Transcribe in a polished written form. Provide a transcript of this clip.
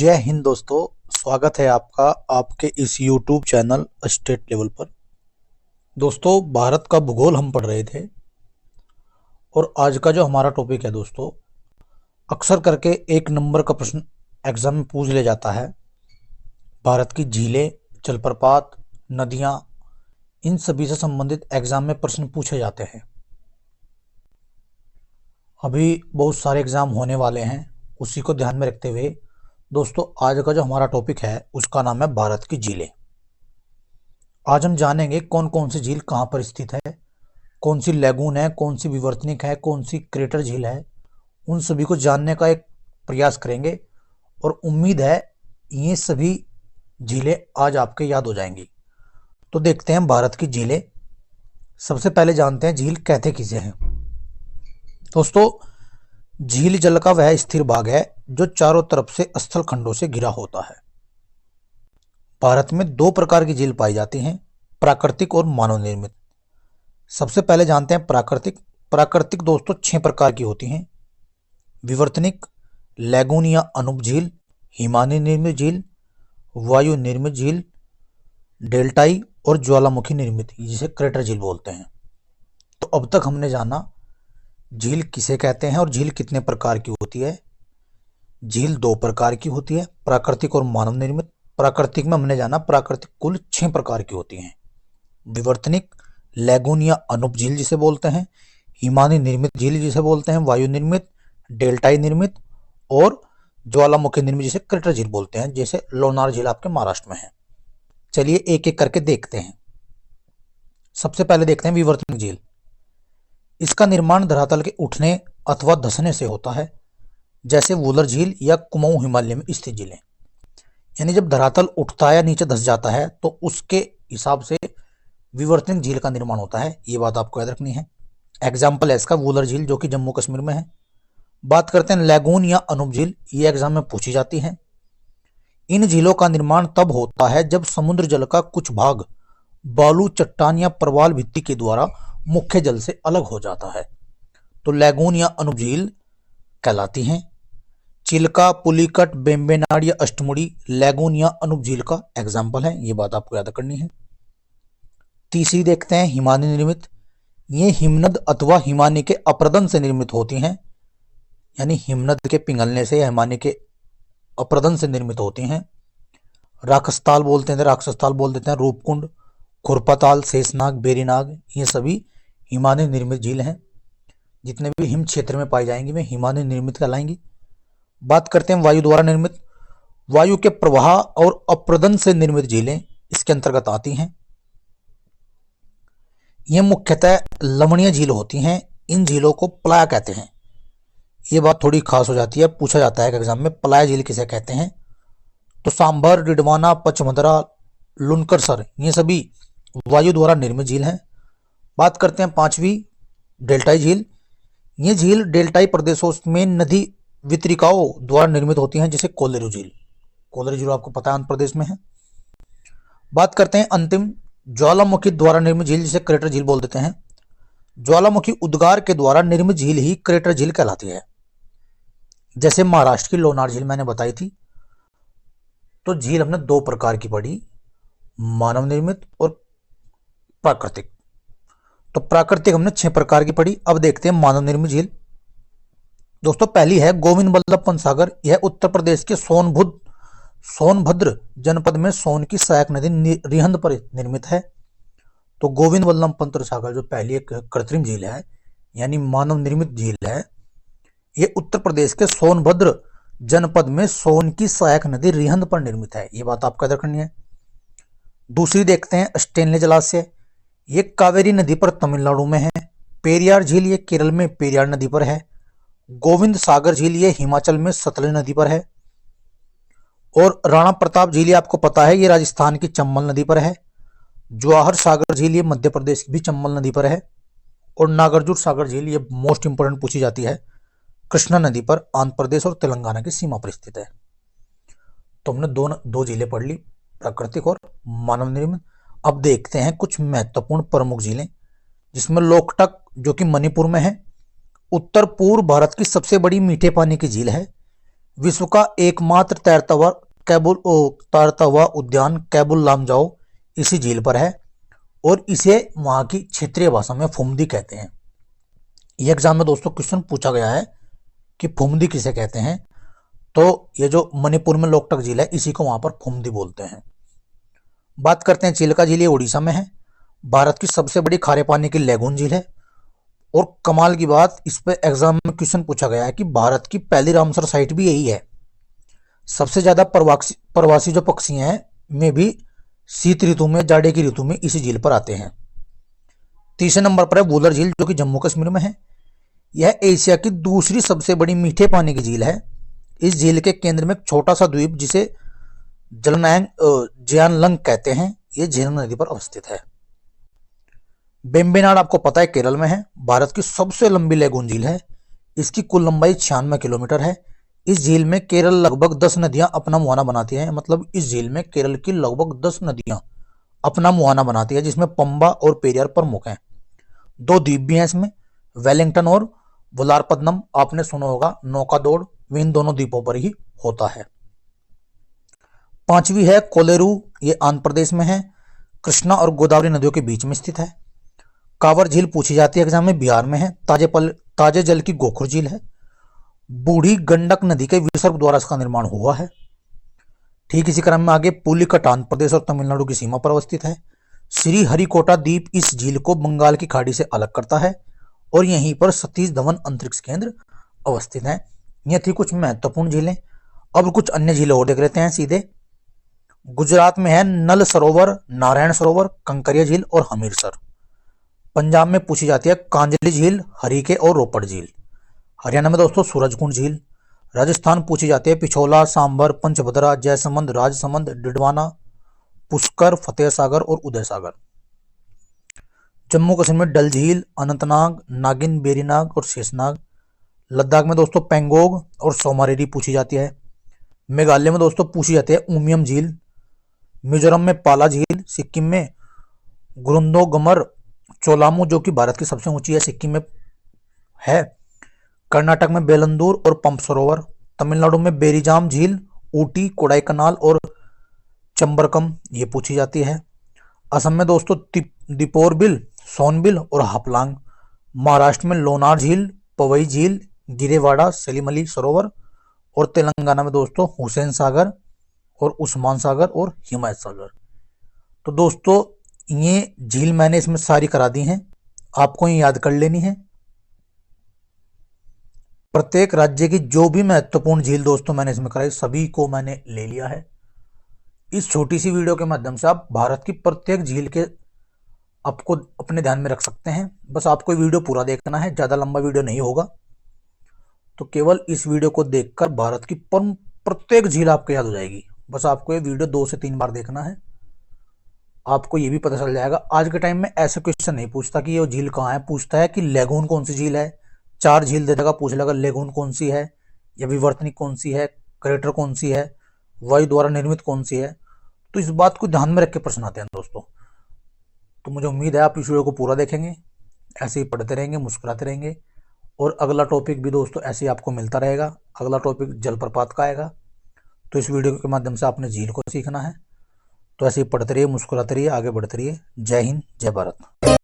जय हिंद दोस्तों। स्वागत है आपका आपके इस YouTube चैनल स्टेट लेवल पर। दोस्तों, भारत का भूगोल हम पढ़ रहे थे और आज का जो हमारा टॉपिक है दोस्तों, अक्सर करके एक नंबर का प्रश्न एग्जाम में पूछ लिया जाता है। भारत की झीलें, जलप्रपात, नदियां, इन सभी से संबंधित एग्जाम में प्रश्न पूछे जाते हैं। अभी बहुत सारे एग्जाम होने वाले हैं, उसी को ध्यान में रखते हुए दोस्तों आज का जो हमारा टॉपिक है उसका नाम है भारत की झीलें। आज हम जानेंगे कौन कौन सी झील कहाँ पर स्थित है, कौन सी लैगून है, कौन सी विवर्तनिक है, कौन सी क्रेटर झील है। उन सभी को जानने का एक प्रयास करेंगे और उम्मीद है ये सभी झीलें आज आपके याद हो जाएंगी। तो देखते हैं भारत की झीलें। सबसे पहले जानते हैं झील कहते किसे हैं। दोस्तों, झील जल का वह स्थिर भाग है जो चारों तरफ से स्थल खंडों से घिरा होता है। भारत में दो प्रकार की झील पाई जाती हैं, प्राकृतिक और मानव निर्मित। सबसे पहले जानते हैं प्राकृतिक। प्राकृतिक दोस्तों 6 प्रकार की होती हैं: विवर्तनिक, लैगून या अनुप झील, हिमानी निर्मित झील, वायु निर्मित झील, डेल्टाई और ज्वालामुखी निर्मित, जिसे क्रेटर झील बोलते हैं। तो अब तक हमने जाना झील किसे कहते हैं और झील कितने प्रकार की होती है। झील 2 प्रकार की होती है, प्राकृतिक और मानव निर्मित। प्राकृतिक में हमने जाना प्राकृतिक कुल 6 प्रकार की होती हैं: विवर्तनिक, लैगून या अनुप झील जिसे बोलते हैं, हिमानी निर्मित झील जिसे बोलते हैं, वायु निर्मित, डेल्टाई निर्मित और ज्वालामुखी निर्मित जिसे क्रेटर झील बोलते हैं, जैसे लोनार झील आपके महाराष्ट्र में है। चलिए एक एक करके देखते हैं। सबसे पहले देखते हैं विवर्तनिक झील। इसका निर्माण धरातल के उठने अथवा धंसने से होता है, जैसे वुलर झील या कुमाऊं हिमालय में स्थित झीलें। यानी जब धरातल उठता है या नीचे धंस जाता है तो उसके हिसाब से विवर्तनिक झील का निर्माण होता है। ये बात आपको याद रखनी है। एग्जाम्पल है इसका वुलर झील जो कि जम्मू कश्मीर में है। बात करते हैं लैगून या अनुप झील। ये एग्जाम में पूछी जाती है। इन झीलों का निर्माण तब होता है जब समुद्र जल का कुछ भाग बालू, चट्टान या प्रवाल भित्ति के द्वारा मुख्य जल से अलग हो जाता है, तो लैगून या अनुप झील कहलाती हैं। चिल्का, पुलिकट, बेम्बेनाड या अष्टमुड़ी लैगून या अनुप झील का एग्जाम्पल है। ये बात आपको याद करनी है। तीसरी देखते हैं हिमानी निर्मित। ये हिमनद अथवा हिमानी के अप्रदन से निर्मित होती हैं, यानी हिमनद के पिघलने से या हिमानी के अप्रदन से निर्मित होती हैं। राक्षसताल बोलते हैं, राक्षसताल बोल देते हैं, रूपकुंड, खुरपाताल, शेषनाग, बेरीनाग, ये सभी हिमानी निर्मित झील हैं। जितने भी हिम क्षेत्र में पाई जाएंगी वे हिमानी निर्मित कहलाएंगी। बात करते हैं वायु द्वारा निर्मित। वायु के प्रवाह और अप्रदन से निर्मित झीलें इसके अंतर्गत आती हैं। ये मुख्यतः लवणीय झील होती हैं। इन झीलों को प्लाय कहते हैं। ये बात थोड़ी खास हो जाती है, पूछा जाता है एग्जाम में प्लाय झील किसे कहते हैं। तो सांभर, डिडवाना, पचमदरा, लुनकरसर, ये सभी वायु द्वारा निर्मित झील हैं। बात करते हैं 5वीं डेल्टाई झील। ये झील डेल्टाई प्रदेशों में नदी वितरिकाओं द्वारा निर्मित होती हैं, जैसे कोलेरू झील। कोलेरू झील आपको पता है आंध्र प्रदेश में है। बात करते हैं अंतिम ज्वालामुखी द्वारा निर्मित झील, जिसे क्रेटर झील बोल देते हैं। ज्वालामुखी उद्गार के द्वारा निर्मित झील ही क्रेटर झील कहलाती है। जैसे महाराष्ट्र की लोनार झील मैंने बताई थी। तो झील हमने 2 प्रकार की पढ़ी, मानव निर्मित और प्राकृतिक। तो प्राकृतिक हमने 6 प्रकार की पढ़ी। अब देखते हैं मानव निर्मित झील। दोस्तों, पहली है गोविंद वल्लभ पंत सागर। यह उत्तर प्रदेश के सोनभद्र जनपद में सोन की सहायक नदी रिहंद पर निर्मित है। तो गोविंद वल्लभ पंत सागर जो पहली एक कृत्रिम झील है, यानी मानव निर्मित झील है, ये उत्तर प्रदेश के सोनभद्र जनपद में सोन की सहायक नदी रिहंद पर निर्मित है। ये बात आपको याद रखनी है। दूसरी देखते हैं स्टेनले जलाशय। ये कावेरी नदी पर तमिलनाडु में है। पेरियार झील ये केरल में पेरियार नदी पर है। गोविंद सागर झील ये हिमाचल में सतलज नदी पर है। और राणा प्रताप झील ये आपको पता है ये राजस्थान की चंबल नदी पर है। जवाहर सागर झील ये मध्य प्रदेश की भी चंबल नदी पर है। और नागार्जुन सागर झील ये मोस्ट इंपोर्टेंट पूछी जाती है, कृष्णा नदी पर आंध्र प्रदेश और तेलंगाना की सीमा पर स्थित है। तो हमने दो झीलें पढ़ ली, प्राकृतिक और मानव निर्मित। अब देखते हैं कुछ महत्वपूर्ण प्रमुख झीलें, जिसमें लोकटक जो कि मणिपुर में है, उत्तर पूर्व भारत की सबसे बड़ी मीठे पानी की झील है। विश्व का एकमात्र तैरता हुआ उद्यान कैबुल लामजाओ इसी झील पर है और इसे वहां की क्षेत्रीय भाषा में फुमदी कहते हैं। ये एग्जाम में दोस्तों क्वेश्चन पूछा गया है कि फुमदी किसे कहते हैं, तो ये जो मणिपुर में लोकटक झील है इसी को वहां पर फुमदी बोलते हैं। बात करते हैं चिल्का झील, ये उड़ीसा में है। भारत की सबसे बड़ी खारे पानी की लैगून झील है। और कमाल की बात, इस पे एग्जाम में क्वेश्चन पूछा गया है कि भारत की पहली रामसर साइट भी यही है। सबसे ज्यादा प्रवासी जो पक्षी हैं में भी शीत ऋतु में, जाड़े की ऋतु में इसी झील पर आते हैं। तीसरे नंबर पर है वूलर झील जो कि जम्मू कश्मीर में है। यह एशिया की दूसरी सबसे बड़ी मीठे पानी की झील है। इस झील के केंद्र में एक छोटा सा द्वीप जिसे जियानलंग कहते हैं, ये झेलम नदी पर अवस्थित है। बेम्बेनाड आपको पता है केरल में है। भारत की सबसे लंबी लैगून झील है। इसकी कुल लंबाई 96 किलोमीटर है। इस झील में केरल लगभग 10 नदियां अपना मुहाना बनाती हैं। मतलब इस झील में केरल की लगभग 10 नदियां अपना मुहाना बनाती है, जिसमें पंबा और पेरियार प्रमुख हैं। 2 द्वीप भी हैं इसमें, वेलिंगटन और वलारपद्नम। आपने सुना होगा नौका दौड़ इन दोनों द्वीपों पर ही होता है। 5वीं है कोलेरू, ये आंध्र प्रदेश में है। कृष्णा और गोदावरी नदियों के बीच में स्थित है। कांवर झील पूछी जाती है एग्जाम में, बिहार में है। ताजे जल की गोखुर झील है। बूढ़ी गंडक नदी के विसर्ग द्वारा इसका निर्माण हुआ है। ठीक इसी क्रम में आगे पुलिकट आंध्र प्रदेश और तमिलनाडु की सीमा पर अवस्थित है। श्री हरिकोटा द्वीप इस झील को बंगाल की खाड़ी से अलग करता है और यहीं पर सतीश धवन अंतरिक्ष केंद्र अवस्थित है। ये थी कुछ महत्वपूर्ण झीलें। अब कुछ अन्य झीलें और देख लेते हैं सीधे। गुजरात में है नल सरोवर, नारायण सरोवर, कंकरिया झील और हमीरसर। पंजाब में पूछी जाती है कांजली झील, हरीके और रोपड़ झील। हरियाणा में दोस्तों सूरजकुंड झील। राजस्थान पूछी जाती है पिछोला, सांबर, पंचभद्रा, जयसमंद, राजसमंद, डिडवाना, पुष्कर, फतेह सागर और उदय सागर। जम्मू कश्मीर में डल झील, अनंतनाग, नागिन, बेरीनाग और शेषनाग। लद्दाख में दोस्तों पेंगोंग और सोमारेरी पूछी जाती है। मेघालय में दोस्तों पूछी जाती है उमियम झील। मिजोरम में पाला झील। सिक्किम में गुरुंदो गमर चोलामू जो कि भारत की सबसे ऊंची है, सिक्किम में है। कर्नाटक में बेलंदूर और पंप सरोवर। तमिलनाडु में बेरीजाम झील, ऊटी, कोडाईकनाल और चंबरकम ये पूछी जाती है। असम में दोस्तों दीपोरबिल, सोनबिल और हापलांग। महाराष्ट्र में लोनार झील, पवई झील, गिरेवाड़ा, सलीमली सरोवर। और तेलंगाना में दोस्तों हुसैन सागर और उस्मान सागर और हिमायत सागर। तो दोस्तों ये झील मैंने इसमें सारी करा दी हैं, आपको ये याद कर लेनी है। प्रत्येक राज्य की जो भी महत्वपूर्ण झील दोस्तों मैंने इसमें कराई, सभी को मैंने ले लिया है। इस छोटी सी वीडियो के माध्यम से आप भारत की प्रत्येक झील के आपको अपने ध्यान में रख सकते हैं। बस आपको वीडियो पूरा देखना है, ज्यादा लंबा वीडियो नहीं होगा। तो केवल इस वीडियो को देखकर भारत की प्रत्येक झील आपको याद हो जाएगी। बस आपको ये वीडियो 2 से 3 बार देखना है, आपको ये भी पता चल जाएगा। आज के टाइम में ऐसे क्वेश्चन नहीं पूछता कि ये झील कहाँ है, पूछता है कि लैगून कौन सी झील है। 4 झील दे देगा, पूछ लेगा लैगून कौन सी है, या विवर्तनिक कौन सी है, क्रेटर कौन सी है, वायु द्वारा निर्मित कौन सी है। तो इस बात को ध्यान में रख के प्रश्न आते हैं दोस्तों। तो मुझे उम्मीद है आप इस वीडियो को पूरा देखेंगे, ऐसे ही पढ़ते रहेंगे, मुस्कुराते रहेंगे। और अगला टॉपिक भी दोस्तों ऐसे ही आपको मिलता रहेगा। अगला टॉपिक जलप्रपात का आएगा। तो इस वीडियो के माध्यम से आपने झील को सीखना है। तो ऐसे ही पढ़ते रहिए, मुस्कुराते रहिए, आगे बढ़ते रहिए। जय हिंद, जय भारत।